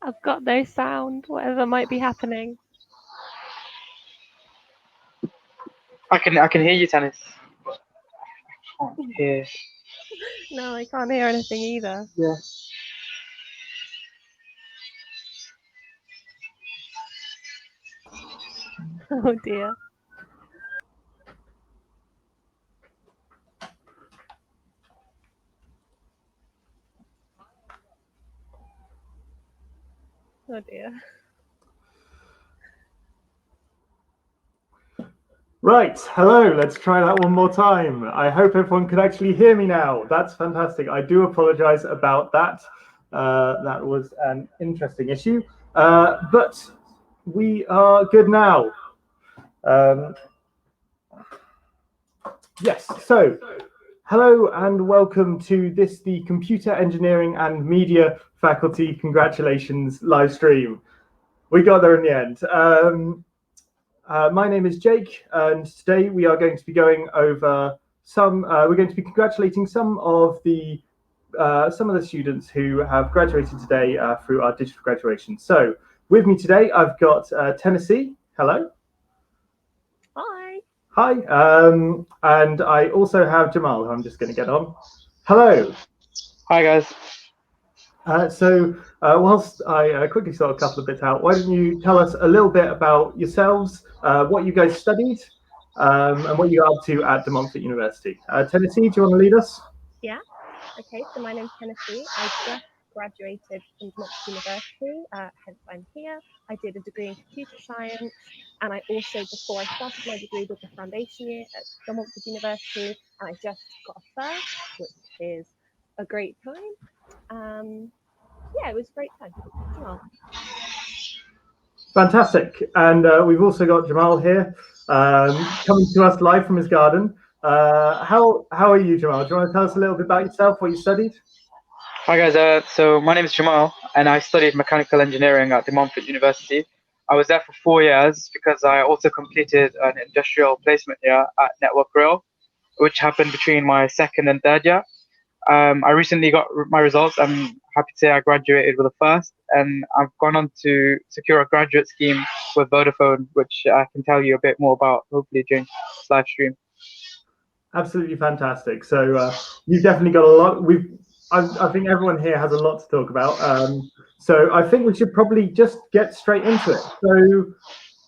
I've got no sound, whatever might be happening. I can hear you, Tennis. But I can't hear. No, I can't hear anything either. Yeah. Oh dear. Oh dear. Right, hello, let's try that one more time. I hope everyone can actually hear me now. That's fantastic. I do apologize about that. That was an interesting issue, but we are good now. Yes, so hello and welcome to the Computer Engineering and Media Faculty Congratulations live stream. We got there in the end. My name is Jake, and today we are going to be going over we're going to be congratulating some of the students who have graduated today through our digital graduation. So with me today, I've got Tennessee. Hello. Hi. Hi. And I also have Jamal, who I'm just going to get on. Hello. Hi, guys. Whilst I quickly sort a couple of bits out, why don't you tell us a little bit about yourselves, what you guys studied, and what you got up to at Montfort University. Tennessee, do you want to lead us? Yeah. Okay, so my name's Tennessee. I just graduated from Montfort University, hence I'm here. I did a degree in computer science, and I also, before I started my degree, did the foundation year at Montfort University, and I just got a first, which is a great time. Yeah, it was a great time. Jamal. Fantastic. And we've also got Jamal here, coming to us live from his garden. How are you, Jamal? Do you want to tell us a little bit about yourself, what you studied? Hi guys, so my name is Jamal and I studied mechanical engineering at the Montfort University. I was there for 4 years because I also completed an industrial placement year at Network Rail, which happened between my second and third year. I recently got my results. I'm happy to say I graduated with a first, and I've gone on to secure a graduate scheme with Vodafone, which I can tell you a bit more about hopefully during this live stream. Absolutely fantastic. So you've definitely got a lot. I think everyone here has a lot to talk about. So I think we should probably just get straight into it. So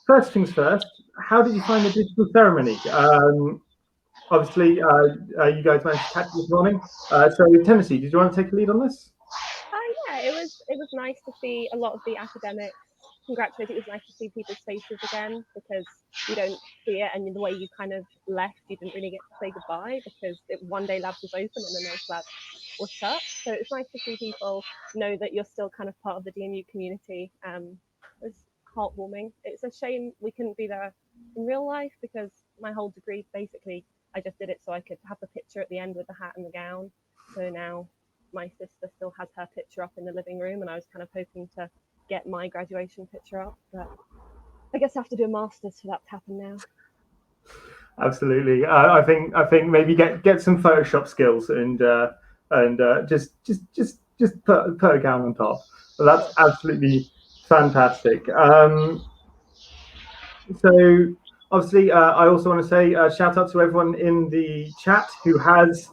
first things first, how did you find the digital ceremony? Obviously, you guys managed to catch it this morning. So Tennessee, did you want to take a lead on this? Yeah, it was nice to see a lot of the academics congratulate. It was nice to see people's faces again because you don't see it, and the way you kind of left, you didn't really get to say goodbye because one day labs was open and the next lab was shut. So it's nice to see people know that you're still kind of part of the DMU community. It was heartwarming. It's a shame we couldn't be there in real life because my whole degree basically I just did it so I could have the picture at the end with the hat and the gown. So now my sister still has her picture up in the living room, and I was kind of hoping to get my graduation picture up, but I guess I have to do a master's for that to happen now. Absolutely. I think maybe get some Photoshop skills and just put a gown on top. But that's absolutely fantastic. So obviously, I also want to say shout out to everyone in the chat who has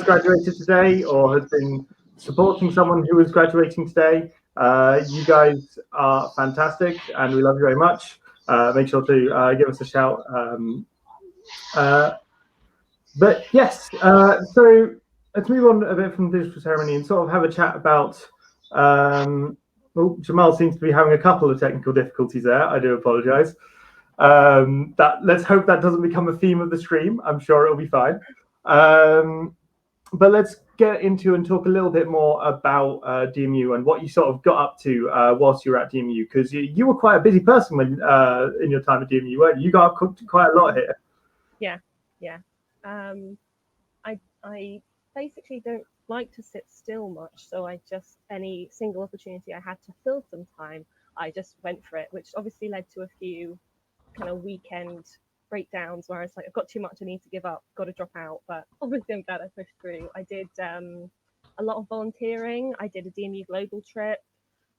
graduated today or has been supporting someone who is graduating today. You guys are fantastic, and we love you very much. Make sure to give us a shout. But yes, so let's move on a bit from the digital ceremony and sort of have a chat about. Well, Jamal seems to be having a couple of technical difficulties there. I do apologise. Let's hope that doesn't become a theme of the stream. I'm sure it'll be fine. But let's get into and talk a little bit more about DMU and what you sort of got up to whilst you were at DMU, because you were quite a busy person when in your time at DMU, weren't you? You got up to quite a lot here. Yeah. I basically don't like to sit still much, so any single opportunity I had to fill some time, I just went for it, which obviously led to a few kind of weekend breakdowns where it's like, I've got too much I need to give up, got to drop out, but obviously I'm glad I pushed through. I did a lot of volunteering. I did a DMU global trip.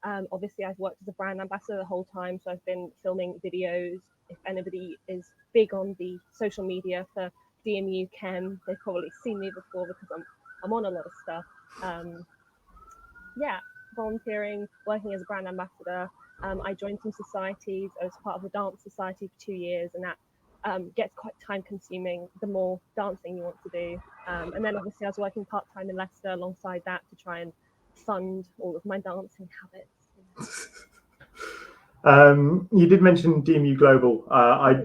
Obviously I've worked as a brand ambassador the whole time, so I've been filming videos. If anybody is big on the social media for DMU Chem, they've probably seen me before because I'm on a lot of stuff. Yeah, volunteering, working as a brand ambassador. I joined some societies. I was part of the dance society for 2 years, and that gets quite time consuming the more dancing you want to do. And then obviously I was working part-time in Leicester alongside that to try and fund all of my dancing habits. You did mention DMU Global. I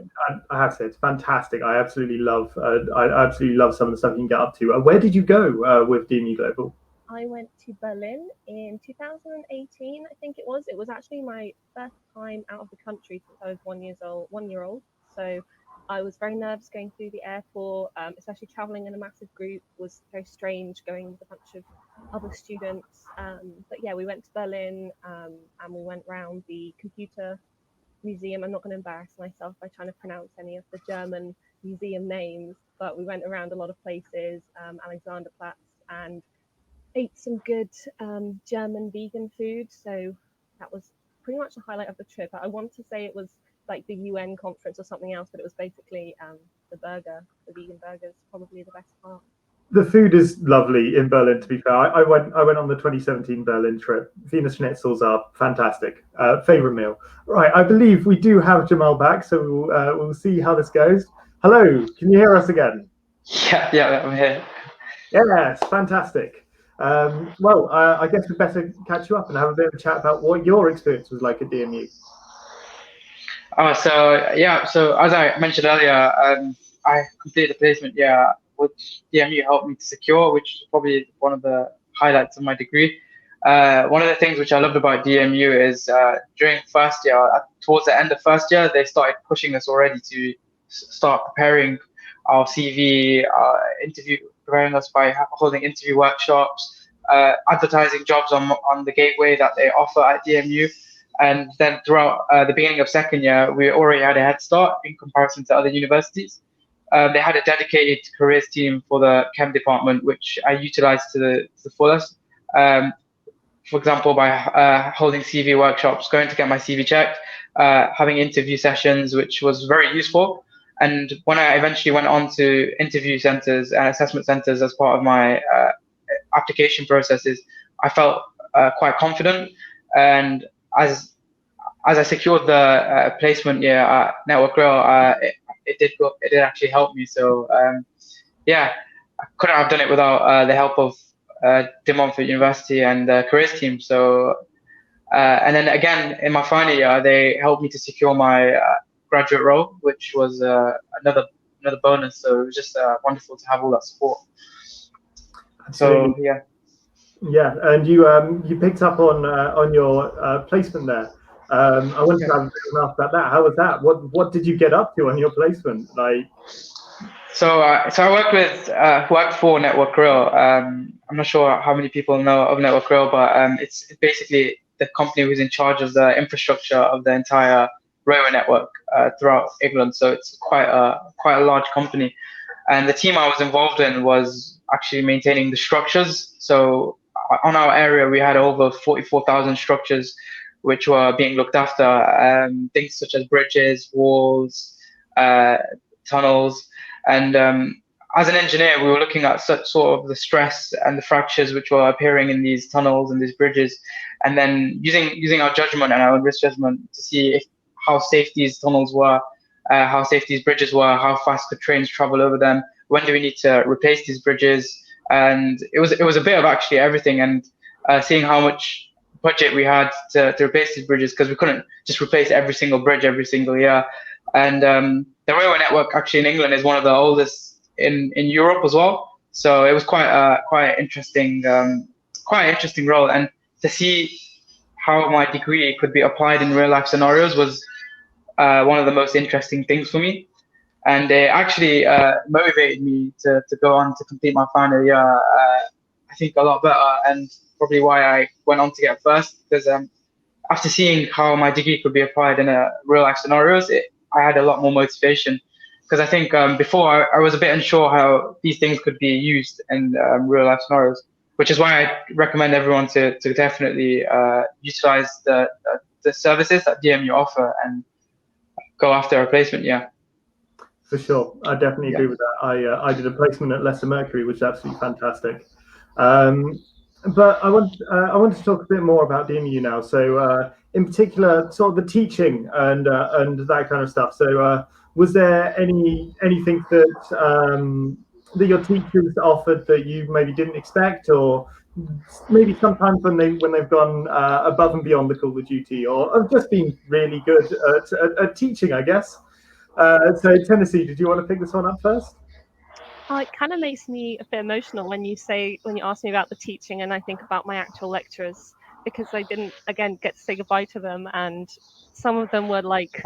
have to say it's fantastic. I absolutely love some of the stuff you can get up to. Where did you go with DMU Global? I went to Berlin in 2018, I think it was. It was actually my first time out of the country since I was 1 year old. So I was very nervous going through the airport, especially traveling in a massive group was very strange going with a bunch of other students. But yeah, we went to Berlin and we went around the computer museum. I'm not going to embarrass myself by trying to pronounce any of the German museum names, but we went around a lot of places, Alexanderplatz, and ate some good German vegan food. So that was pretty much the highlight of the trip. I want to say it was like the UN conference or something else, but it was basically the vegan burger is probably the best part. The food is lovely in Berlin, to be fair. I went on the 2017 Berlin trip. Wiener Schnitzels are fantastic. Favorite meal. Right, I believe we do have Jamal back, so we'll see how this goes. Hello, can you hear us again? Yeah, I'm here. Yes, fantastic. Well, I guess we'd better catch you up and have a bit of a chat about what your experience was like at DMU. So as I mentioned earlier, I completed a placement year, which DMU helped me to secure, which is probably one of the highlights of my degree. One of the things which I loved about DMU is during first year, towards the end of first year, they started pushing us already to start preparing our CV, preparing us by holding interview workshops, advertising jobs on the gateway that they offer at DMU. And then throughout the beginning of second year, we already had a head start in comparison to other universities. They had a dedicated careers team for the chem department, which I utilized to the fullest. For example, by holding CV workshops, going to get my CV checked, having interview sessions, which was very useful. And when I eventually went on to interview centers and assessment centers as part of my application processes, I felt quite confident. And as I secured the placement year at Network Rail, it did actually help me. So yeah, I couldn't have done it without the help of the Montfort University and the careers team. So and then again in my final year, they helped me to secure my graduate role, which was another bonus. So it was just wonderful to have all that support. Absolutely. So yeah. Yeah, and you picked up on your placement there. I wanted to have a bit of an ask about that. How was that? What did you get up to on your placement? Like, so I worked for Network Rail. I'm not sure how many people know of Network Rail, but it's basically the company who's in charge of the infrastructure of the entire railway network throughout England. So it's quite a large company, and the team I was involved in was actually maintaining the structures. So on our area, we had over 44,000 structures which were being looked after. Things such as bridges, walls, tunnels, and as an engineer, we were looking at such sort of the stress and the fractures which were appearing in these tunnels and these bridges, and then using our judgment and our risk judgment to see how safe these tunnels were, how safe these bridges were, how fast could trains travel over them, when do we need to replace these bridges, and it was a bit of actually everything, and seeing how much budget we had to replace these bridges, because we couldn't just replace every single bridge every single year. And the railway network actually in England is one of the oldest in Europe as well. So it was quite interesting role, and to see how my degree could be applied in real life scenarios was one of the most interesting things for me. And it actually motivated me to go on to complete my final year, I think a lot better, and probably why I went on to get first, because after seeing how my degree could be applied in real life scenarios, I had a lot more motivation. Because I think before I was a bit unsure how these things could be used in real life scenarios, which is why I recommend everyone to definitely utilize the services that DMU offer and go after a placement. Yeah. for sure, I definitely agree with that. I did a placement at Leicester Mercury, which is absolutely fantastic. But I want to talk a bit more about DMU now. So in particular, sort of the teaching and that kind of stuff. So was there anything that that your teachers offered that you maybe didn't expect, or maybe sometimes when they've gone above and beyond the call of duty, or have just been really good at teaching, I guess. So Tennessee, did you want to pick this one up first? It kind of makes me a bit emotional when you ask me about the teaching, and I think about my actual lecturers, because I didn't again get to say goodbye to them, and some of them were like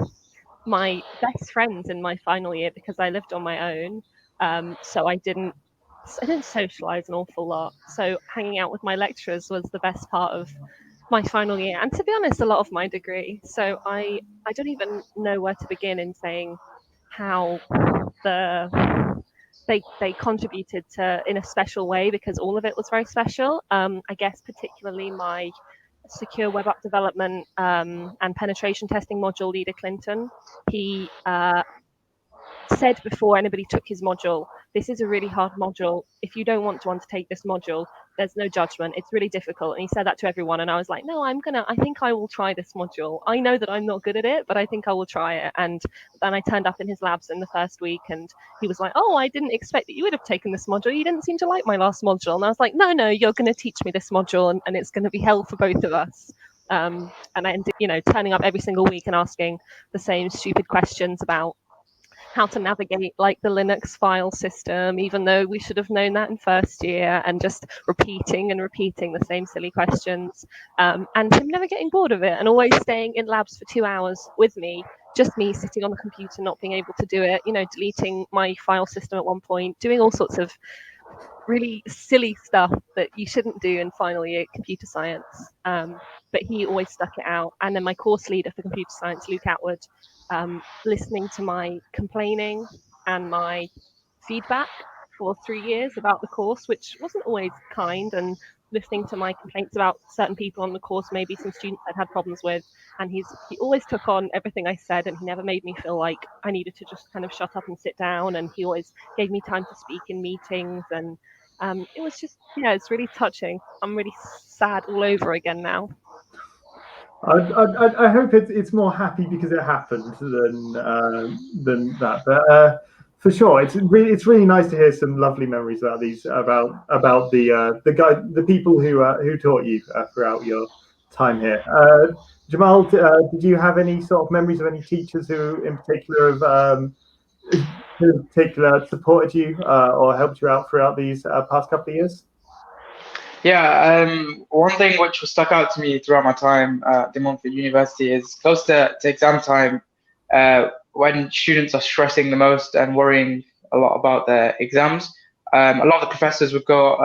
my best friends in my final year because I lived on my own. So I didn't socialize an awful lot. So hanging out with my lecturers was the best part of my final year, and to be honest, a lot of my degree. So I don't even know where to begin in saying how they contributed to in a special way, because all of it was very special. I guess particularly my secure web app development and penetration testing module leader, Clinton. He said before anybody took his module, this is a really hard module. If you don't want to undertake this module, there's no judgment. It's really difficult. And he said that to everyone. And I was like, no, I think I will try this module. I know that I'm not good at it, but I think I will try it. And then I turned up in his labs in the first week, and he was like, oh, I didn't expect that you would have taken this module. You didn't seem to like my last module. And I was like, no, you're going to teach me this module, and it's going to be hell for both of us. And I ended, turning up every single week and asking the same stupid questions about how to navigate like the Linux file system, even though we should have known that in first year, and just repeating and repeating the same silly questions, and him never getting bored of it and always staying in labs for 2 hours with me, just me sitting on the computer not being able to do it, deleting my file system at one point, doing all sorts of really silly stuff that you shouldn't do in final year computer science. But he always stuck it out. And then my course leader for computer science, Luke Atwood, listening to my complaining and my feedback for 3 years about the course, which wasn't always kind, and listening to my complaints about certain people on the course, maybe some students I'd had problems with. And he always took on everything I said, and he never made me feel like I needed to just kind of shut up and sit down. And he always gave me time to speak in meetings, and it was just, it's really touching. I'm really sad all over again now. I hope it's more happy because it happened than that. But for sure, it's really nice to hear some lovely memories about the people who taught you throughout your time here. Jamal, did you have any sort of memories of any teachers who in particular have supported you or helped you out throughout these past couple of years? Yeah, one thing which stuck out to me throughout my time at the Montfort University is close to exam time, when students are stressing the most and worrying a lot about their exams. A lot of the professors would go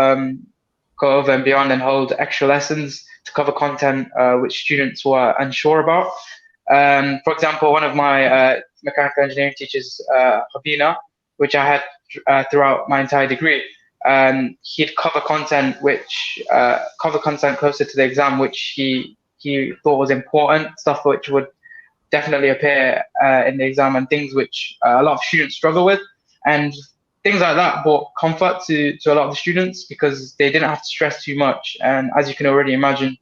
over and beyond and hold extra lessons to cover content which students were unsure about. For example, one of my mechanical engineering teachers, Habina, which I had throughout my entire degree, he'd cover content closer to the exam, which he thought was important, stuff which would definitely appear in the exam, and things which a lot of students struggle with, and things like that brought comfort to a lot of the students because they didn't have to stress too much. And as you can already imagine,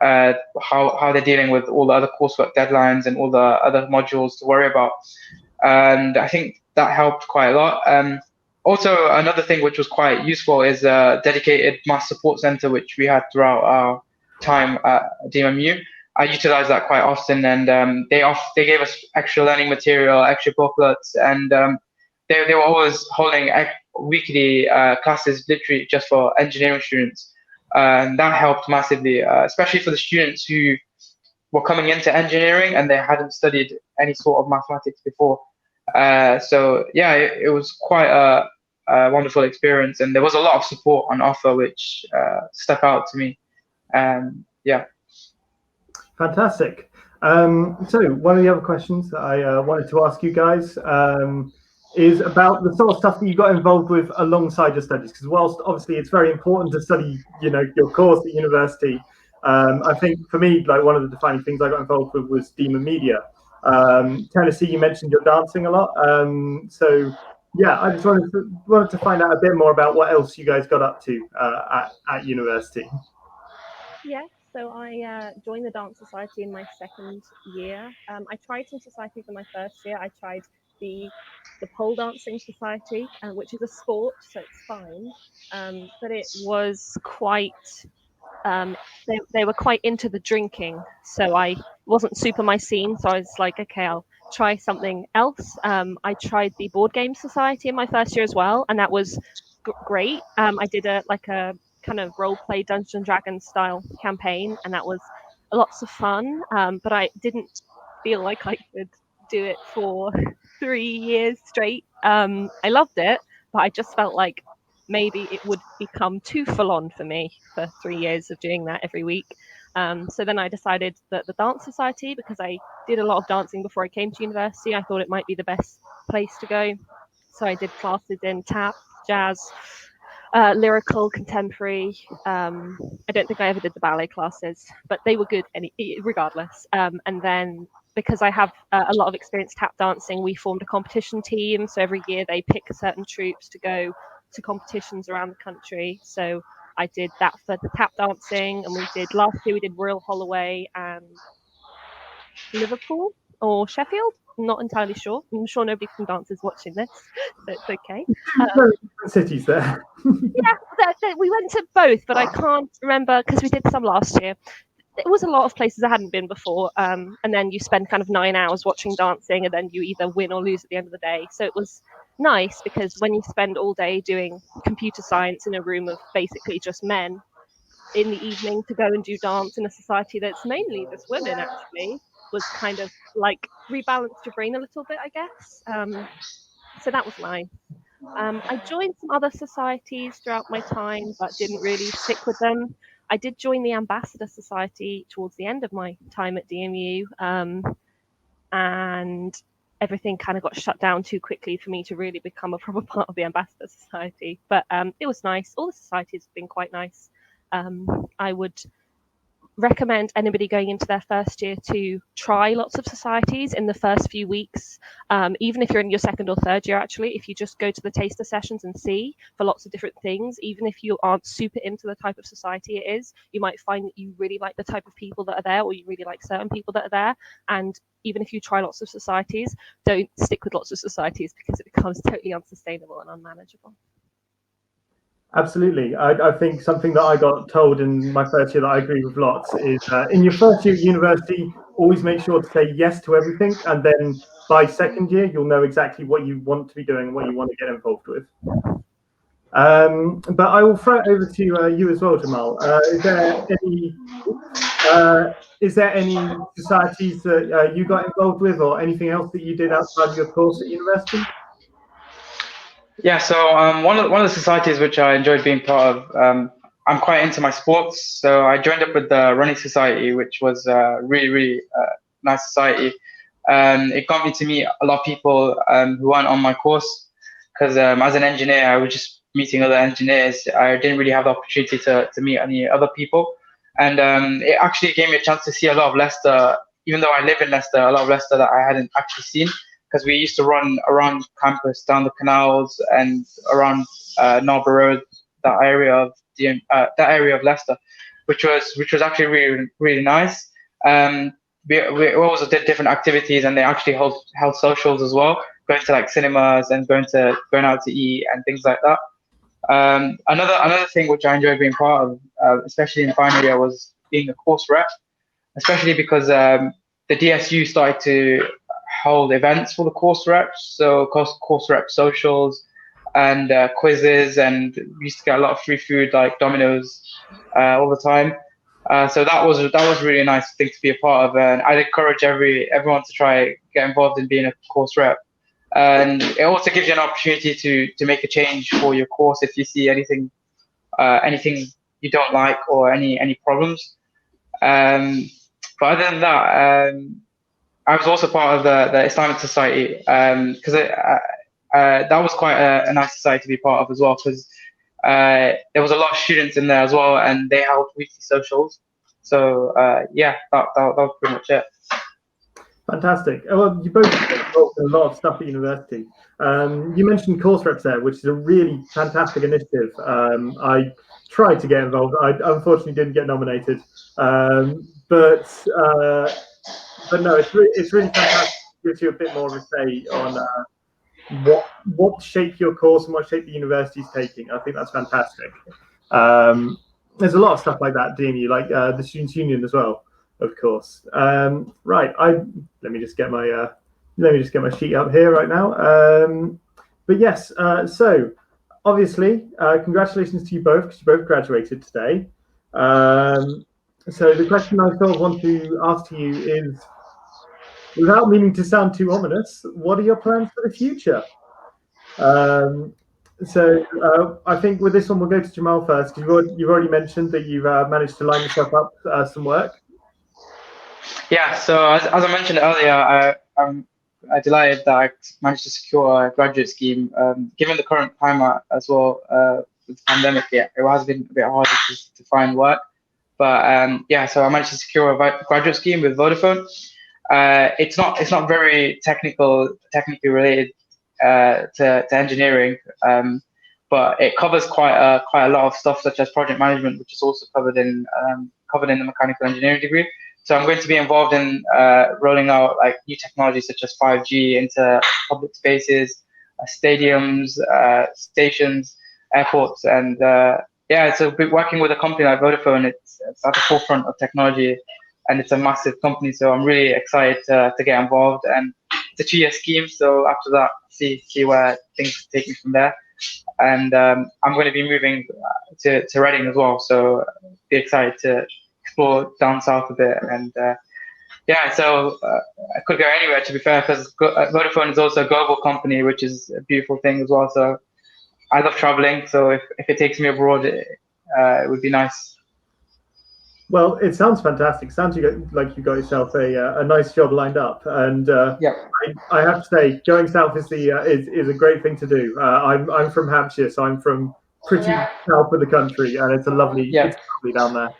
how they're dealing with all the other coursework deadlines and all the other modules to worry about, and I think that helped quite a lot. Also, another thing which was quite useful is a dedicated math support center, which we had throughout our time at DMMU. I utilized that quite often, and they gave us extra learning material, extra booklets, and they were always holding weekly classes literally just for engineering students. And that helped massively, especially for the students who were coming into engineering and they hadn't studied any sort of mathematics before. So yeah, it was quite a wonderful experience, and there was a lot of support on offer, which stuck out to me. Yeah. Fantastic. So one of the other questions that I wanted to ask you guys is about the sort of stuff that you got involved with alongside your studies. Because whilst obviously it's very important to study, your course at university, I think for me, like one of the defining things I got involved with was STEAM and media. Tennessee, you mentioned your dancing a lot. So yeah, I just wanted to find out a bit more about what else you guys got up to at university. Yeah, so I joined the dance society in my second year. I tried some societies in my first year. I tried the pole dancing society, which is a sport, so it's fine. But it was quite they were quite into the drinking, so I wasn't super my scene. So I was like, okay, I'll try something else. I tried the board game society in my first year as well, and that was great. I did a kind of role play Dungeons and Dragons style campaign, and that was lots of fun. But I didn't feel like I could do it for 3 years straight. I loved it, but I just felt like maybe it would become too full on for me for 3 years of doing that every week. So then I decided that the dance society, because I did a lot of dancing before I came to university, I thought it might be the best place to go. So I did classes in tap, jazz, lyrical, contemporary. I don't think I ever did the ballet classes, but they were good regardless. And then because I have a lot of experience tap dancing, we formed a competition team. So every year they pick certain troops to go to competitions around the country. So I did that for the tap dancing, and last year we did Royal Holloway and Liverpool or Sheffield. I'm not entirely sure. I'm sure nobody from dance is watching this, so it's okay. Very different cities there. Yeah, we went to both, but I can't remember because we did some last year. it was a lot of places I hadn't been before. And then you spend kind of 9 hours watching dancing, and then you either win or lose at the end of the day. So it was nice because when you spend all day doing computer science in a room of basically just men, in the evening to go and do dance in a society that's mainly just women actually was kind of like rebalanced your brain a little bit, I guess. So that was nice. I joined some other societies throughout my time, but didn't really stick with them. I did join the Ambassador Society towards the end of my time at DMU, and everything kind of got shut down too quickly for me to really become a proper part of the Ambassador Society. But it was nice. All the societies have been quite nice. I would recommend anybody going into their first year to try lots of societies in the first few weeks, even if you're in your second or third year. Actually, if you just go to the taster sessions and see for lots of different things, even if you aren't super into the type of society it is, you might find that you really like the type of people that are there, or you really like certain people that are there. And even if you try lots of societies, don't stick with lots of societies because it becomes totally unsustainable and unmanageable. Absolutely. I think something that I got told in my first year that I agree with lots is in your first year at university, always make sure to say yes to everything. And then by second year, you'll know exactly what you want to be doing and what you want to get involved with. But I will throw it over to you as well, Jamal. Is there any societies that you got involved with, or anything else that you did outside of your course at university? Yeah, so one of the societies which I enjoyed being part of, I'm quite into my sports, so I joined up with the running society, which was really nice society. It got me to meet a lot of people who weren't on my course, because as an engineer, I was just meeting other engineers. I didn't really have the opportunity to meet any other people, and it actually gave me a chance to see a lot of Leicester. Even though I live in Leicester, a lot of Leicester that I hadn't actually seen, because we used to run around campus, down the canals, and around Narber Road, that area of Leicester, which was actually really nice. We also did different activities, and they actually held socials as well, going to like cinemas and going out to eat and things like that. Another thing which I enjoyed being part of, especially in final year, was being a course rep, especially because the DSU started to hold events for the course reps, so course rep socials and quizzes, and we used to get a lot of free food like Domino's all the time. So that was really nice thing to be a part of, and I'd encourage everyone to try get involved in being a course rep. And it also gives you an opportunity to make a change for your course if you see anything you don't like, or any problems. But other than that, I was also part of the Islamic Society, because that was quite a nice society to be part of as well, because there was a lot of students in there as well, and they held weekly socials. So yeah, that was pretty much it. Fantastic. Well, you both involved in a lot of stuff at university. You mentioned course reps there, which is a really fantastic initiative. I tried to get involved. I unfortunately didn't get nominated, but no, it's really fantastic. It gives you a bit more of a say on what shape your course and what shape the university is taking. I think that's fantastic. There's a lot of stuff like that, DMU, like the Students' Union as well, of course. Right, let me just get my sheet up here right now. But yes, so obviously, congratulations to you both, because you both graduated today. So the question I sort of want to ask to you is, without meaning to sound too ominous, what are your plans for the future? So I think with this one, we'll go to Jamal first, because you've already mentioned that you've managed to line yourself up some work. Yeah, so as I mentioned earlier, I'm delighted that I managed to secure a graduate scheme. Given the current climate as well, with the pandemic, it has been a bit harder to find work. But yeah, so I managed to secure a graduate scheme with Vodafone. It's not very technically related to engineering, but it covers quite a lot of stuff, such as project management, which is also covered in the mechanical engineering degree. So I'm going to be involved in rolling out like new technologies such as 5G into public spaces, stadiums, stations, airports, and yeah, so working with a company like Vodafone, it's at the forefront of technology, and it's a massive company. So I'm really excited to get involved. And it's a 2-year scheme. So after that, see where things take me from there. And I'm going to be moving to Reading as well. So be excited to explore down south a bit. And yeah, so I could go anywhere, to be fair, because Vodafone is also a global company, which is a beautiful thing as well. So I love traveling, so if it takes me abroad, it would be nice. Well, it sounds fantastic. Sounds like you got yourself a nice job lined up, and Yeah, I have to say, going south is a great thing to do. I'm from Hampshire, so I'm from pretty south of the country, and yeah. it's lovely down there.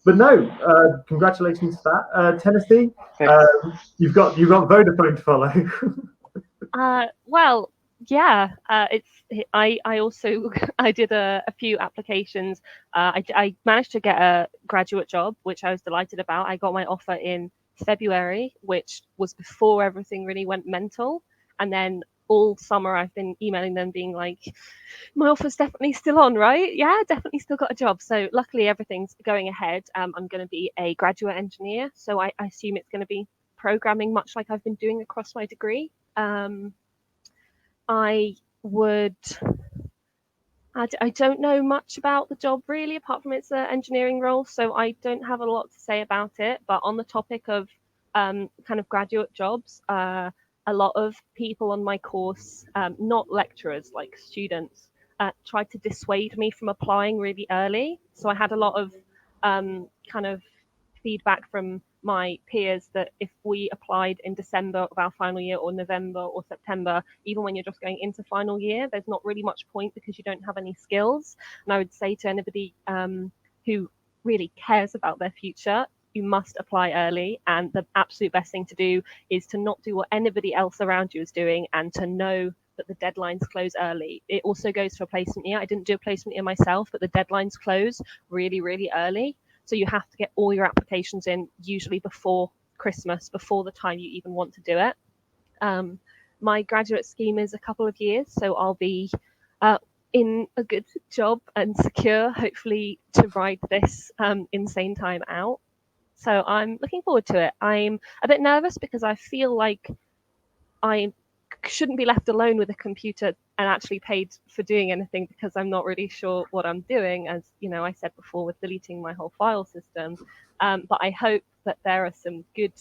But no, congratulations to that, Tennessee. Thanks. You've got Vodafone to follow. Well, yeah, I also I did a few applications. I managed to get a graduate job, which I was delighted about. I got my offer in February, which was before everything really went mental. And then all summer I've been emailing them being like, my offer's definitely still on, right? Yeah, definitely still got a job. So luckily everything's going ahead. I'm going to be a graduate engineer, so I assume it's going to be programming, much like I've been doing across my degree. I would. I don't know much about the job really, apart from it's an engineering role, so I don't have a lot to say about it. But on the topic of kind of graduate jobs, a lot of people on my course, not lecturers, like students, tried to dissuade me from applying really early. So I had a lot of kind of feedback from my peers that if we applied in December of our final year or November or September, even when you're just going into final year, there's not really much point because you don't have any skills. And I would say to anybody who really cares about their future, you must apply early. And the absolute best thing to do is to not do what anybody else around you is doing and to know that the deadlines close early. It also goes for a placement year. I didn't do a placement year myself, but the deadlines close really, really early. So you have to get all your applications in usually before Christmas, before the time you even want to do it. My graduate scheme is a couple of years, so I'll be in a good job and secure, hopefully, to ride this insane time out. So I'm looking forward to it. I'm a bit nervous because I feel like I shouldn't be left alone with a computer and actually paid for doing anything because I'm not really sure what I'm doing, as you know, I said before with deleting my whole file system. But I hope that there are some good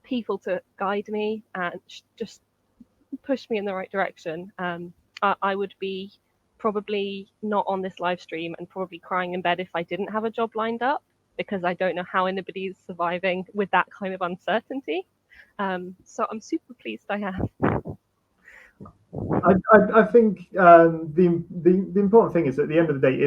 people to guide me and just push me in the right direction. I would be probably not on this live stream and probably crying in bed if I didn't have a job lined up because I don't know how anybody's surviving with that kind of uncertainty. So I'm super pleased I have. I think the important thing is at the end of the day,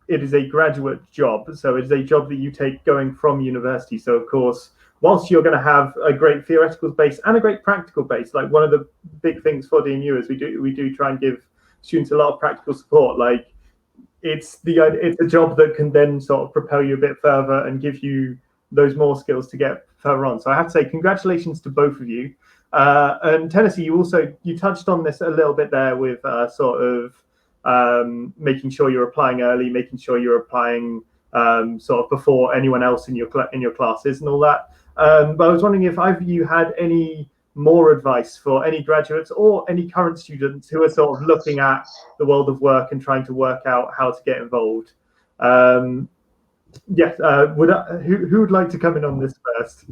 it is a graduate job, so it's a job that you take going from university. So of course, whilst you're going to have a great theoretical base and a great practical base, like one of the big things for DNU is we do try and give students a lot of practical support. Like it's a job that can then sort of propel you a bit further and give you those more skills to get further on. So I have to say congratulations to both of you. And Tennessee, you touched on this a little bit there with sort of making sure you're applying early, making sure you're applying sort of before anyone else in your classes and all that. But I was wondering if either of you had any more advice for any graduates or any current students who are sort of looking at the world of work and trying to work out how to get involved. Yes, who would like to come in on this first?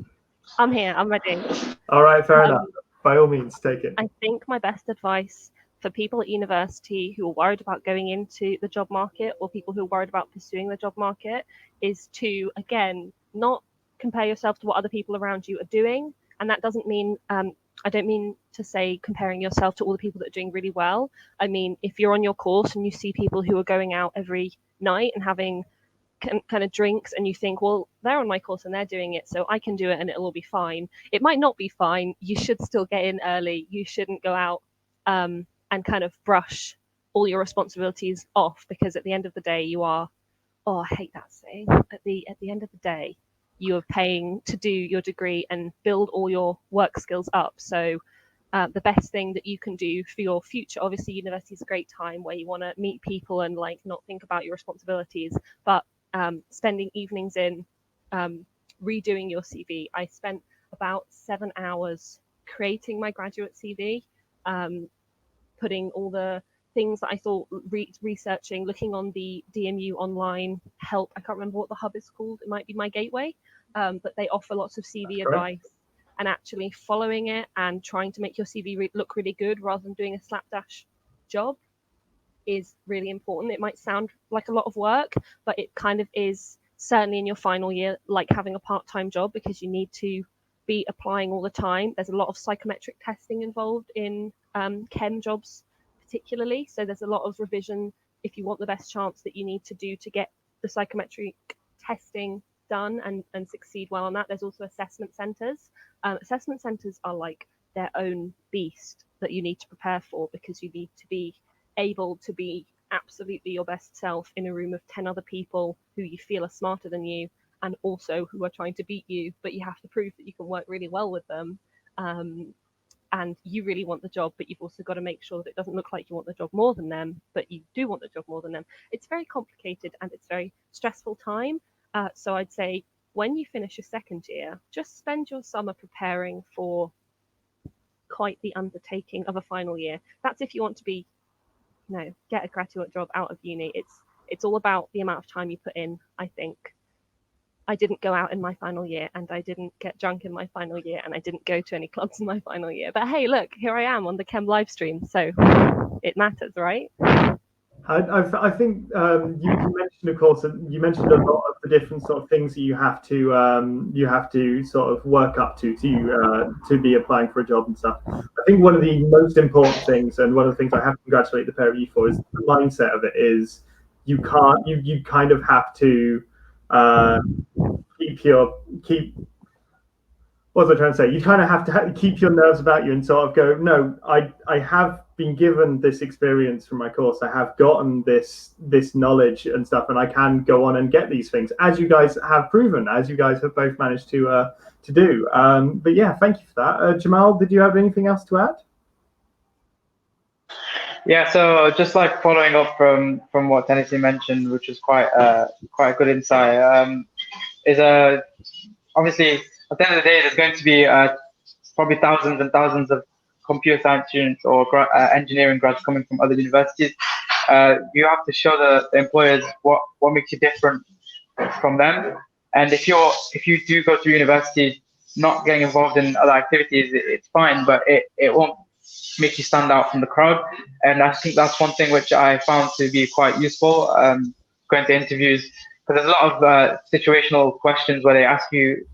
I'm here. I'm ready. All right, fair enough. By all means, take it. I think my best advice for people at university who are worried about going into the job market or people who are worried about pursuing the job market is to, again, not compare yourself to what other people around you are doing. And that doesn't mean, I don't mean to say comparing yourself to all the people that are doing really well. I mean, if you're on your course and you see people who are going out every night and having kind of drinks and you think, well, they're on my course and they're doing it, so I can do it and it'll all be fine. It might not be fine. You should still get in early. You shouldn't go out and kind of brush all your responsibilities off because at the end of the day you are, oh, I hate that saying, at the end of the day you are paying to do your degree and build all your work skills up. So the best thing that you can do for your future. Obviously, university is a great time where you want to meet people and like not think about your responsibilities, but spending evenings in redoing your CV. I spent about 7 hours creating my graduate CV, putting all the things that I thought, researching, looking on the DMU online help. I can't remember what the hub is called. It might be My Gateway, but they offer lots of CV advice, and actually following it and trying to make your CV look really good rather than doing a slapdash job is really important. It might sound like a lot of work, but it kind of is, certainly in your final year, like having a part-time job, because you need to be applying all the time. There's a lot of psychometric testing involved in chem jobs particularly, so there's a lot of revision if you want the best chance that you need to do to get the psychometric testing done and succeed well on that. There's also assessment centres. Assessment centres are like their own beast that you need to prepare for, because you need to be able to be absolutely your best self in a room of 10 other people who you feel are smarter than you and also who are trying to beat you, but you have to prove that you can work really well with them. And you really want the job, but you've also got to make sure that it doesn't look like you want the job more than them, but you do want the job more than them. It's very complicated and it's very stressful time. So I'd say when you finish your second year, just spend your summer preparing for quite the undertaking of a final year. That's if you want to be, get a graduate job out of uni. It's all about the amount of time you put in, I think. I didn't go out in my final year, and I didn't get drunk in my final year, and I didn't go to any clubs in my final year. But hey, look, here I am on the Chem live stream, so it matters, right? I think you mentioned, of course, you mentioned a lot of the different sort of things that you have to sort of work up to be applying for a job and stuff. I think one of the most important things, and one of the things I have to congratulate the pair of you for, is the mindset of it. Is you kind of have to what was I trying to say? You kind of have to keep your nerves about you and sort of go, no, I have been given this experience from my course. I have gotten this knowledge and stuff, and I can go on and get these things, as you guys have proven, as you guys have both managed to do. But yeah, thank you for that. Jamal, did you have anything else to add? Yeah, so just like following up from what Tennessee mentioned, which was quite a good insight, is obviously at the end of the day, there's going to be probably thousands and thousands of computer science students or engineering grads coming from other universities. You have to show the employers what makes you different from them. And if you do go to university not getting involved in other activities, it's fine, but it won't make you stand out from the crowd. And I think that's one thing which I found to be quite useful going to interviews, because there's a lot of situational questions where they ask you,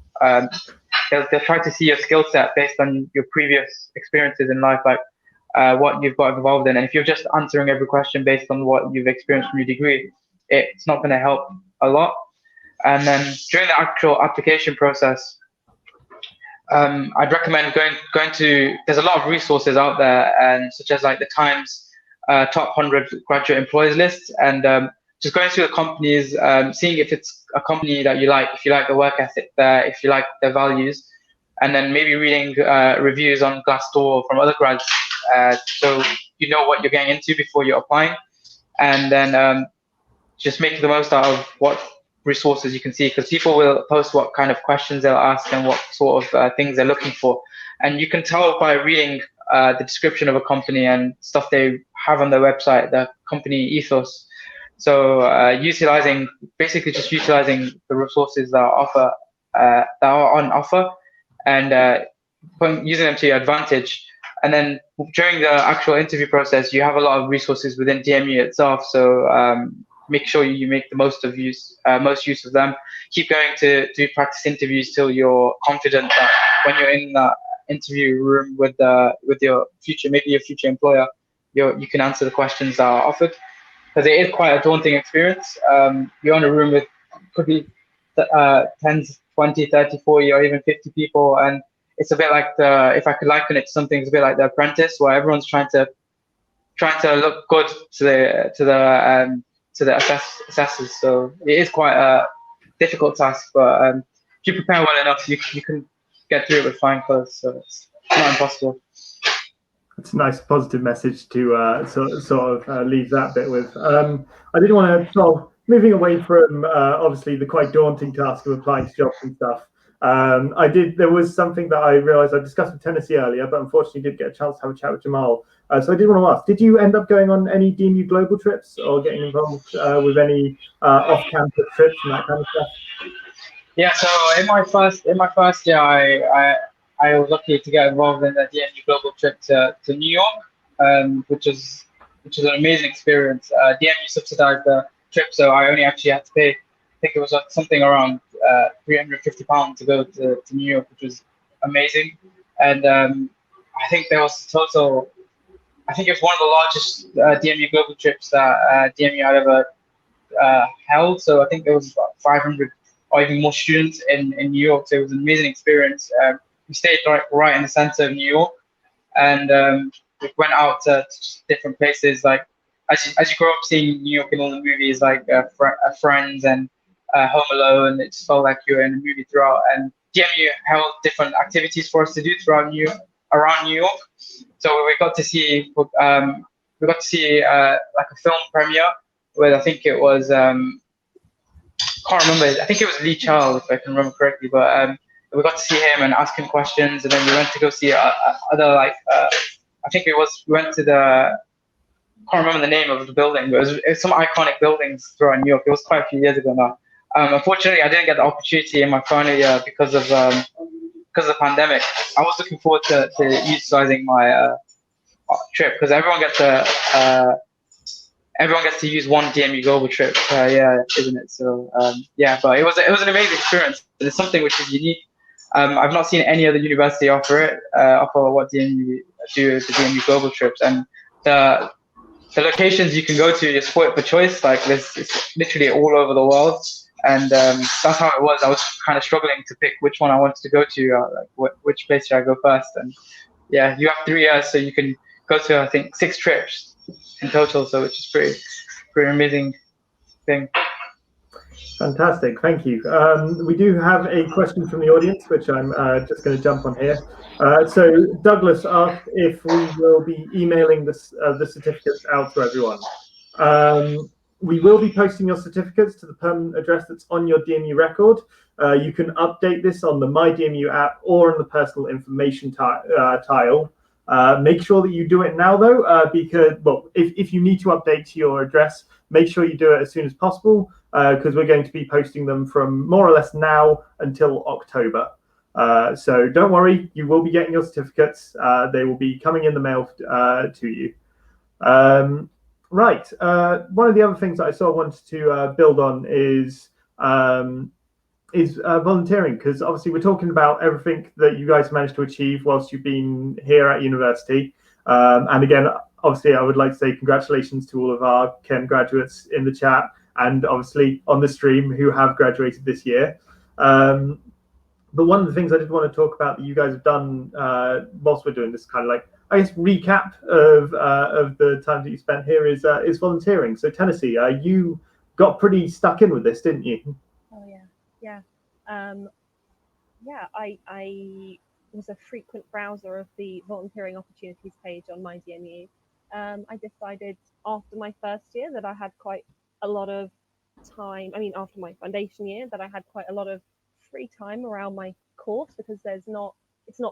they'll try to see your skill set based on your previous experiences in life, like what you've got involved in. And if you're just answering every question based on what you've experienced from your degree, it's not going to help a lot. And then during the actual application process, I'd recommend going to. There's a lot of resources out there, and such as like the Times top 100 graduate employers list, and just going through the companies, seeing if it's a company that you like, if you like the work ethic there, if you like their values, and then maybe reading reviews on Glassdoor from other grads, so you know what you're getting into before you're applying, and then just make the most out of what resources you can see, because people will post what kind of questions they'll ask and what sort of things they're looking for, and you can tell by reading the description of a company and stuff they have on their website, the company ethos. So basically just utilizing the resources that are on offer, and using them to your advantage. And then during the actual interview process, you have a lot of resources within DMU itself. So make sure you make the most use of them. Keep going to do practice interviews till you're confident that when you're in that interview room with your future employer, you can answer the questions that are offered. Because it is quite a daunting experience. You're in a room with could be 10, 20, 30, 40, or even 50 people, and it's a bit like if I could liken it to something, it's a bit like The Apprentice, where everyone's trying to look good to the assessors. So it is quite a difficult task, but if you prepare well enough, you can get through it with flying colours. So it's not impossible. It's a nice positive message to sort of leave that bit with. I did want to sort of moving away from obviously the quite daunting task of applying to jobs and stuff. There was something that I realized I discussed with Tennessee earlier, but unfortunately didn't get a chance to have a chat with Jamal. So I did want to ask, did you end up going on any DMU global trips or getting involved with any off-campus trips and that kind of stuff? Yeah, so in my first year, I was lucky to get involved in the DMU global trip to New York, which is an amazing experience. DMU subsidized the trip, so I only actually had to pay. I think it was something around £350 to go to New York, which was amazing. And I think there was a total. I think it was one of the largest DMU global trips that DMU had ever held. So I think there was about 500 or even more students in New York. So it was an amazing experience. We stayed right in the center of New York, and we went out to just different places. Like as you grow up seeing New York in all the movies, like Friends and Home Alone, it just felt like you were in a movie throughout. And DMU held different activities for us to do around New York. So we got to see like a film premiere where I think it was can't remember. I think it was Lee Child, if I can remember correctly. But we got to see him and ask him questions, and then we went to go see other I think we went to the can't remember the name of the building, but it was some iconic buildings throughout New York. It was quite a few years ago now. Unfortunately, I didn't get the opportunity in my final year because of the pandemic. I was looking forward to utilizing my trip because everyone gets to use one DMU global trip per year, isn't it? So yeah, but it was an amazing experience. It's something which is unique. I've not seen any other university offer what DMU do the DMU global trips, and the locations you can go to is sport for choice. Like it's literally all over the world, and that's how it was. I was kind of struggling to pick which one I wanted to go to, which place should I go first. And yeah, you have 3 years, so you can go to I think 6 trips in total, so which is pretty amazing thing. Fantastic, thank you. We do have a question from the audience, which I'm just going to jump on here. So Douglas asked if we will be emailing the certificates out to everyone. We will be posting your certificates to the permanent address that's on your DMU record. You can update this on the My DMU app or on the personal information tile. Make sure that you do it now, though, because if you need to update your address, make sure you do it as soon as possible, because we're going to be posting them from more or less now until October. So don't worry, you will be getting your certificates. They will be coming in the mail to you. Right. One of the other things that I sort of wanted to build on is volunteering, because obviously we're talking about everything that you guys managed to achieve whilst you've been here at university. And again, obviously, I would like to say congratulations to all of our CEM graduates in the chat and obviously on the stream who have graduated this year. But one of the things I did want to talk about that you guys have done whilst we're doing this kind of like, I guess, recap of the time that you spent here is volunteering. So Tennessee, you got pretty stuck in with this, didn't you? Oh yeah. I was a frequent browser of the volunteering opportunities page on my DMU. I decided after my first year that I had quite a lot of time. I mean, after my foundation year, that I had quite a lot of free time around my course, because it's not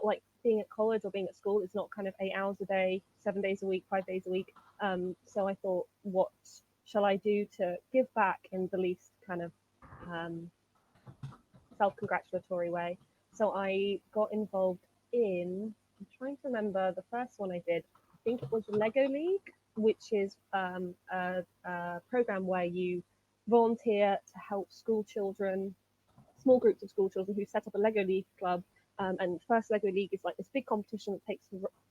like being at college or being at school. It's not kind of 8 hours a day, 7 days a week, 5 days a week. So I thought, what shall I do to give back in the least kind of self-congratulatory way? So I got involved I'm trying to remember the first one I did. I think it was the Lego League, which is a program where you volunteer to help school children, small groups of school children who set up a Lego League club. And First Lego League is like this big competition that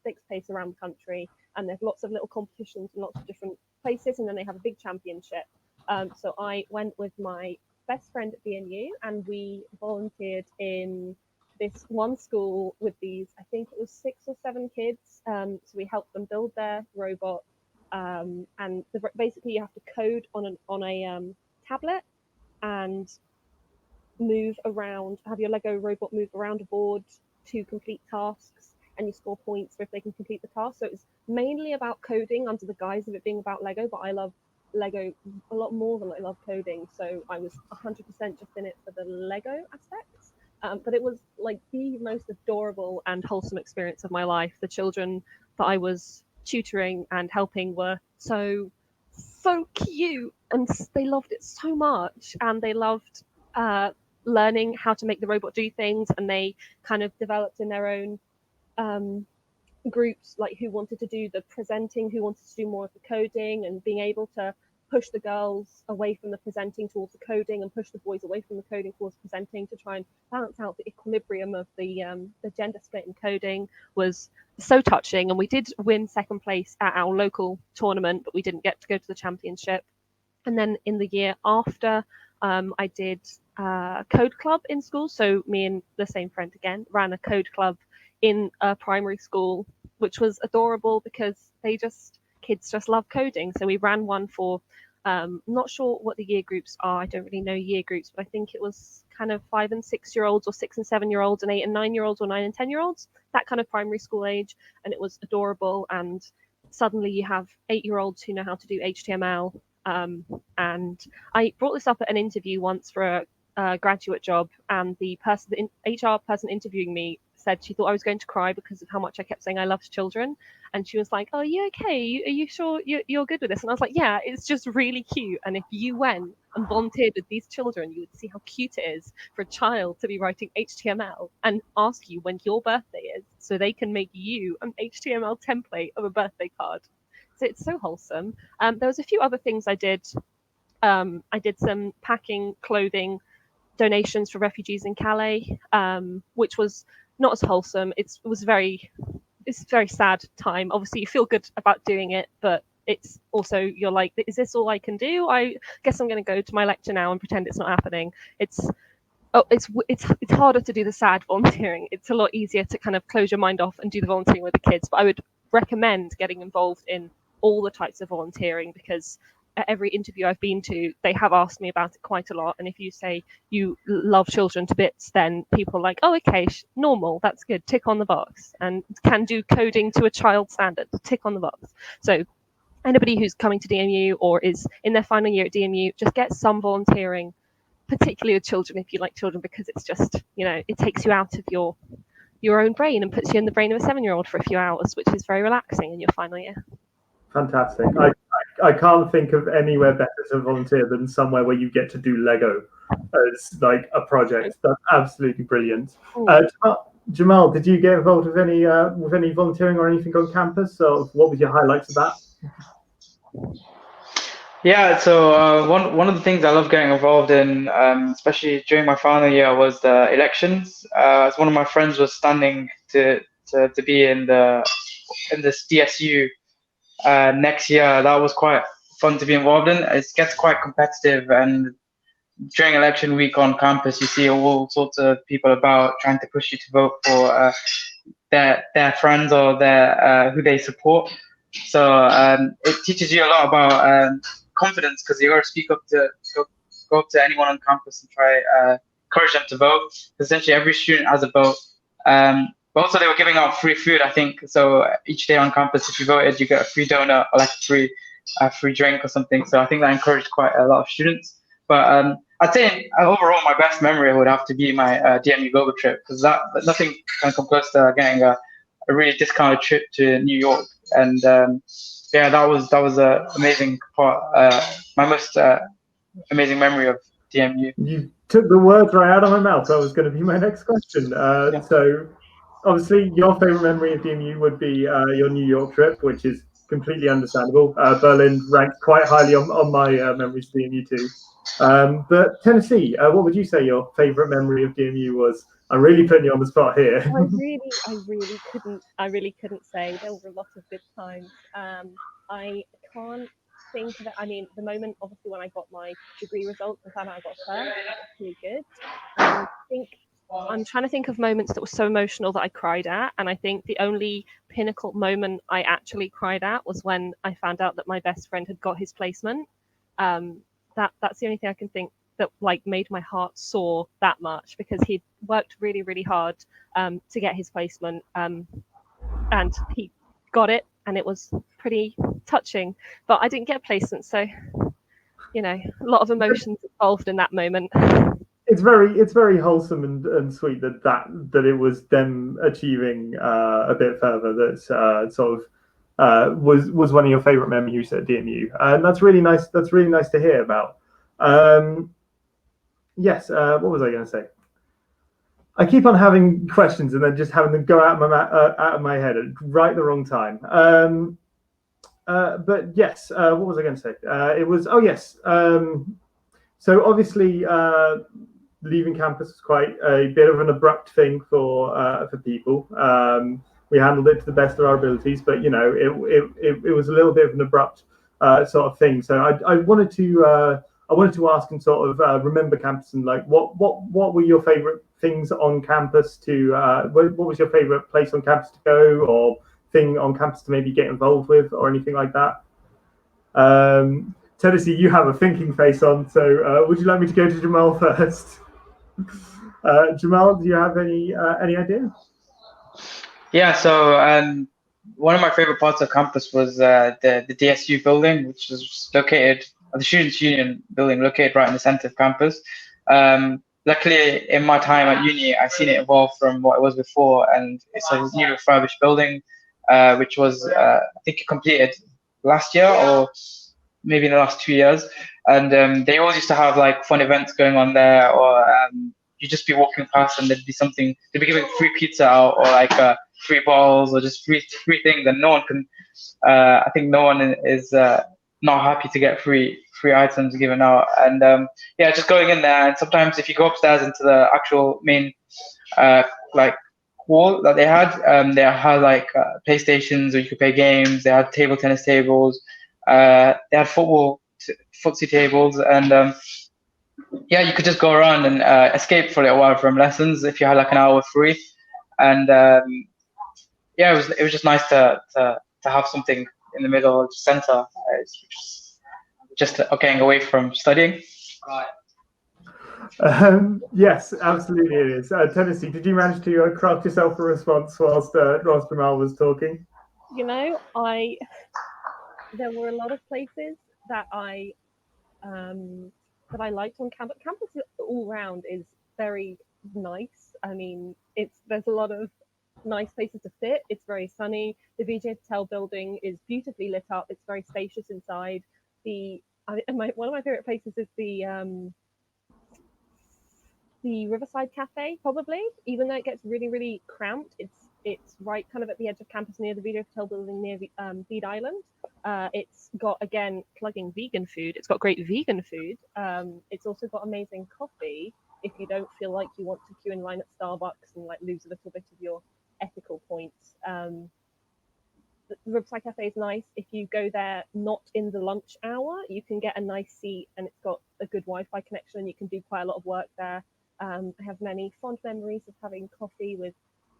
takes place around the country, and there's lots of little competitions in lots of different places, and then they have a big championship. So I went with my best friend at BNU, and we volunteered in this one school with these, I think it was 6 or 7 kids. So we helped them build their robot, and basically you have to code on a tablet and move around, have your Lego robot move around a board to complete tasks. and you score points for if they can complete the task. So it's mainly about coding under the guise of it being about Lego, but I love Lego a lot more than I love coding. So I was 100% just in it for the Lego aspects. But it was like the most adorable and wholesome experience of my life. The children that I was tutoring and helping were so cute, and they loved it so much, and they loved learning how to make the robot do things, and they kind of developed in their own groups, like who wanted to do the presenting, who wanted to do more of the coding, and being able to push the girls away from the presenting towards the coding and push the boys away from the coding towards presenting to try and balance out the equilibrium of the gender split in coding was so touching. And we did win second place at our local tournament, but we didn't get to go to the championship. And then in the year after, I did code club in school. So me and the same friend again ran a code club in a primary school, which was adorable because kids just love coding. So we ran one for, not sure what the year groups are. I don't really know year groups, but I think it was kind of 5 and 6 year olds, or 6 and 7 year olds, and 8 and 9 year olds, or 9 and 10 year olds, that kind of primary school age. And it was adorable. And suddenly you have 8 year olds who know how to do HTML. And I brought this up at an interview once for a graduate job, and the HR person interviewing me said she thought I was going to cry because of how much I kept saying I loved children. And she was like, "Oh, are you okay? Are you sure you're good with this?" And I was like, "Yeah, it's just really cute. And if you went and volunteered with these children, you would see how cute it is for a child to be writing HTML and ask you when your birthday is so they can make you an HTML template of a birthday card." So it's so wholesome. There was a few other things I did. I did some packing clothing donations for refugees in Calais, which was not as wholesome. It's a very sad time. Obviously, you feel good about doing it, but it's also, you're like, is this all I can do? I guess I'm going to go to my lecture now and pretend it's not happening. It's harder to do the sad volunteering. It's a lot easier to kind of close your mind off and do the volunteering with the kids. But I would recommend getting involved in all the types of volunteering, because at every interview I've been to, they have asked me about it quite a lot. And if you say you love children to bits, then people are like, "Oh, okay, normal, that's good, tick on the box." And can do coding to a child standard, tick on the box. So anybody who's coming to DMU or is in their final year at DMU, just get some volunteering, particularly with children if you like children, because it's just, it takes you out of your own brain and puts you in the brain of a 7-year-old for a few hours, which is very relaxing in your final year. Fantastic. I can't think of anywhere better to volunteer than somewhere where you get to do Lego as like a project. That's absolutely brilliant. Jamal, did you get involved with any volunteering or anything on campus? So what was your highlights of that? Yeah, so one of the things I love getting involved in, especially during my final year, was the elections. As one of my friends was standing to be in this DSU next year, that was quite fun to be involved in. It gets quite competitive, and during election week on campus, you see all sorts of people about trying to push you to vote for their friends or their who they support. So it teaches you a lot about confidence, because you got to speak up to go up to anyone on campus and try encourage them to vote. Essentially, every student has a vote. But also, they were giving out free food, I think. So each day on campus, if you voted, you get a free donut or like a free drink or something. So I think that encouraged quite a lot of students. But I'd say overall, my best memory would have to be my DMU global trip, because nothing can come close to getting a really discounted trip to New York. And yeah, that was an amazing part. My most amazing memory of DMU. You took the words right out of my mouth. That was going to be my next question. So obviously, your favorite memory of DMU would be your New York trip, which is completely understandable. Berlin ranked quite highly on my memories of DMU too. But Tennessee, what would you say your favorite memory of DMU was? I'm really putting you on the spot here. I really couldn't say. There were a lot of good times. I can't think of it. I mean, the moment obviously when I got my degree results and found out I got first, that was pretty good. I'm trying to think of moments that were so emotional that I cried at, and I think the only pinnacle moment I actually cried at was when I found out that my best friend had got his placement. That's the only thing I can think that like made my heart soar that much, because he'd worked really, really hard to get his placement. and he got it, and it was pretty touching. But I didn't get a placement, so a lot of emotions involved in that moment. It's very wholesome and sweet that it was them achieving a bit further. That sort of was one of your favourite memories at DMU, and that's really nice. That's really nice to hear about. Yes. What was I going to say? I keep on having questions and then just having them go out of my head at right the wrong time. But yes, what was I going to say? It was yes. So obviously, leaving campus was quite a bit of an abrupt thing for people. We handled it to the best of our abilities, but it was a little bit of an abrupt sort of thing. So I wanted to ask and sort of remember campus and like what were your favourite things on campus to what was your favourite place on campus to go or thing on campus to maybe get involved with or anything like that? Tennessee, you have a thinking face on, so would you like me to go to Jamal first? Jamal, do you have any idea? Yeah, so one of my favorite parts of campus was the DSU building, which is located, the Students' Union building, located right in the center of campus. Luckily, in my time at uni, I've seen it evolve from what it was before, and it's a new refurbished building, which was, I think, completed last year or maybe in the last 2 years. And they always used to have like fun events going on there, or you'd just be walking past and there'd be giving free pizza out or like free balls or just free things, and no one can. I think no one is not happy to get free items given out, and yeah, just going in there. And sometimes if you go upstairs into the actual main like hall that they had like PlayStations, or you could play games. They had table tennis tables. They had footsie tables, and yeah, you could just go around and escape for a little while from lessons if you had like an hour free. And yeah, it was just nice to have something in the middle, center, just getting away from studying. Yes, absolutely it is. Tennessee, did you manage to craft yourself a response whilst Jamal was talking? There were a lot of places that I liked on campus. Campus all round is very nice. I mean, there's a lot of nice places to sit. It's very sunny. The VJ Hotel building is beautifully lit up. It's very spacious inside. One of my favorite places is the Riverside Cafe, probably. Even though it gets really, really cramped, it's right kind of at the edge of campus near the VJ Hotel building near Bede Island. It's got, again, plugging vegan food. It's got great vegan food. It's also got amazing coffee if you don't feel like you want to queue in line at Starbucks and like lose a little bit of your ethical points. The Riverside Cafe is nice. If you go there not in the lunch hour, you can get a nice seat and it's got a good Wi-Fi connection and you can do quite a lot of work there. I have many fond memories of having coffee with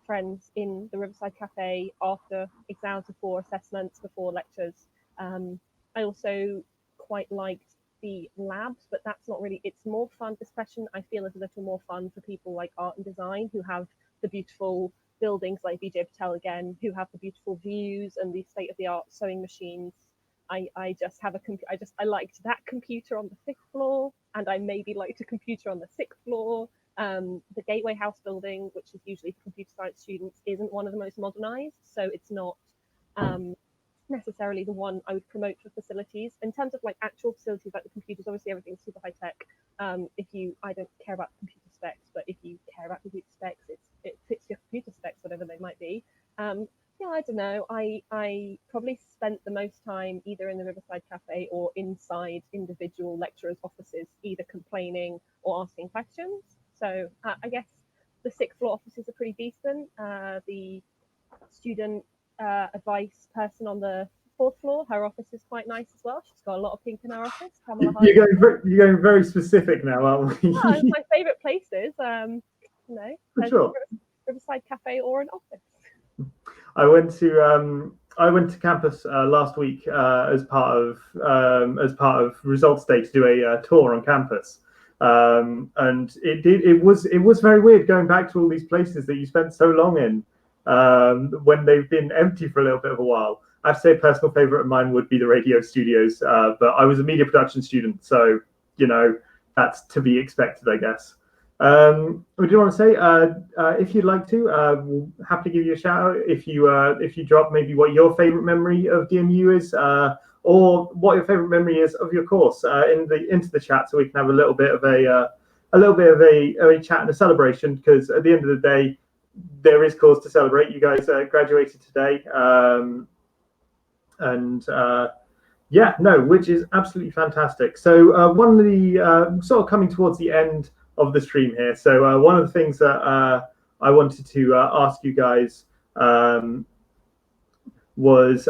friends in the Riverside Cafe after exams, before assessments, before lectures. I also quite liked the labs, but that's not really, it's more fun. This question I feel is a little more fun for people like art and design who have the beautiful buildings like VJ Patel again, who have the beautiful views and the state-of-the-art sewing machines. I just have I liked that computer on the 5th floor, and I maybe liked a computer on the 6th floor. The Gateway House building, which is usually for computer science students, isn't one of the most modernized, so it's not necessarily the one I would promote for facilities. In terms of like actual facilities, like the computers, obviously everything's super high tech. I don't care about computer specs, but if you care about computer specs, it fits your computer specs, whatever they might be. Yeah, I don't know. I probably spent the most time either in the Riverside Cafe or inside individual lecturers' offices, either complaining or asking questions. So I guess the 6th floor offices are pretty decent. The student advice person on the 4th floor, her office is quite nice as well. She's got a lot of pink in her office. You're going very specific now, aren't we? Oh, it's my favourite places. For sure. Riverside Cafe or an office. I went to campus last week as part of results day to do a tour on campus, and it was very weird going back to all these places that you spent so long in. when they've been empty for a little bit of a while. I have to say, a personal favorite of mine would be the radio studios, but I was a media production student, so that's to be expected, I guess. We do want to say, if you'd like to, we'll happily give you a shout out if you drop maybe what your favorite memory of DMU is, or what your favorite memory is of your course into the chat, so we can have a little bit of a chat and a celebration, because at the end of the day, there is cause to celebrate. You guys graduated today, which is absolutely fantastic. So one of the sort of coming towards the end of the stream here. So one of the things that I wanted to ask you guys was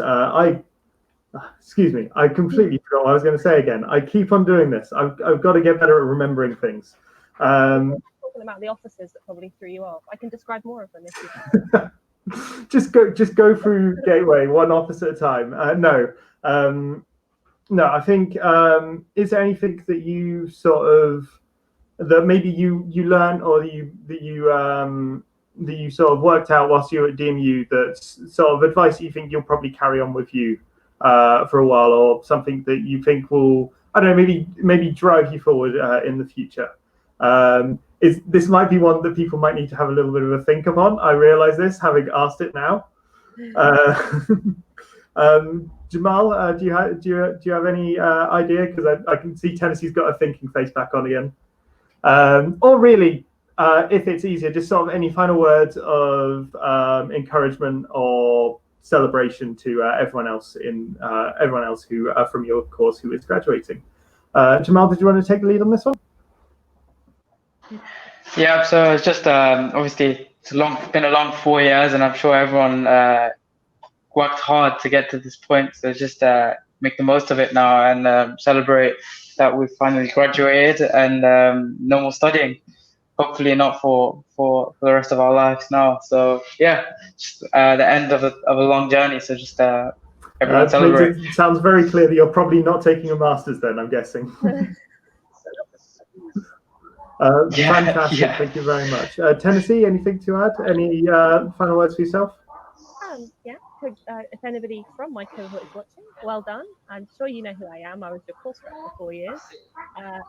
excuse me, I completely forgot what I was going to say again. I keep on doing this. I've got to get better at remembering things. Talking about the officers that probably threw you off. I can describe more of them if you like. just go through Gateway one officer at a time. No, I think is there anything that you that maybe you learned, or that you sort of worked out whilst you were at DMU, that's sort of advice that you think you'll probably carry on with you for a while, or something that you think will, I don't know, maybe drive you forward in the future? This might be one that people might need to have a little bit of a think upon. I realise this, having asked it now. Jamal, do you have any idea? Because I can see Tennessee's got a thinking face back on again. Or really, if it's easier, just sort of any final words of encouragement or celebration to everyone else who from your course who is graduating. Jamal, did you want to take the lead on this one? Yeah, so it's just obviously it's been a long 4 years, and I'm sure everyone worked hard to get to this point. So just make the most of it now, and celebrate that we've finally graduated, and no more studying. Hopefully not for the rest of our lives now. So yeah, just the end of a long journey. So just everyone celebrate. It sounds very clear that you're probably not taking a master's then, I'm guessing. Fantastic. Yeah. Thank you very much. Tennessee, anything to add? Any final words for yourself? Yeah. If anybody from my cohort is watching, well done. I'm sure you know who I am. I was your course rep for 4 years.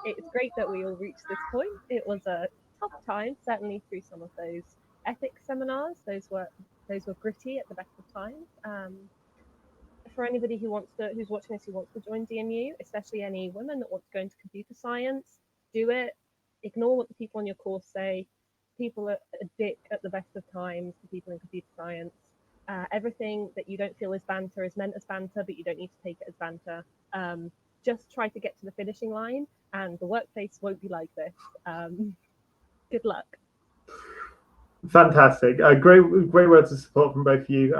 It's great that we all reached this point. It was a tough time, certainly through some of those ethics seminars. Those were gritty at the best of times. For anybody who's watching this who wants to join DMU, especially any women that want to go into computer science, do it. Ignore what the people on your course say. People are a dick at the best of times to people in computer science. Everything that you don't feel is banter is meant as banter, but you don't need to take it as banter. Just try to get to the finishing line, and the workplace won't be like this. Good luck. Fantastic. Great words of support from both of you.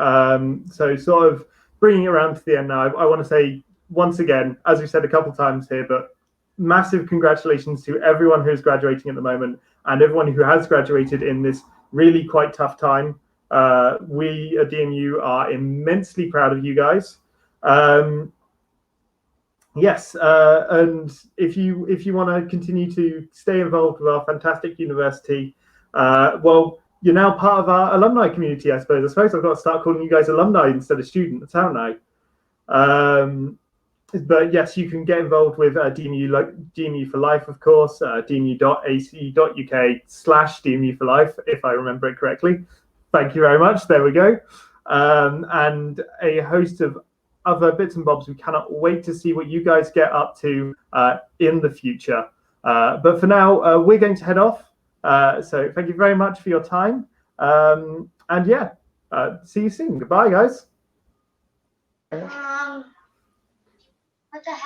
So sort of bringing it around to the end now, I want to say once again, as we've said a couple times here, but massive congratulations to everyone who's graduating at the moment, and everyone who has graduated in this really quite tough time. We at DMU are immensely proud of you guys. Yes, and if you want to continue to stay involved with our fantastic university, well, you're now part of our alumni community, I suppose. I've got to start calling you guys alumni instead of students, haven't I? But yes, you can get involved with DMU for Life, of course, dmu.ac.uk/DMU for Life, if I remember it correctly. Thank you very much. There we go. And a host of other bits and bobs. We cannot wait to see what you guys get up to in the future. But for now, we're going to head off. So thank you very much for your time. And yeah, see you soon. Goodbye, guys. What the hell?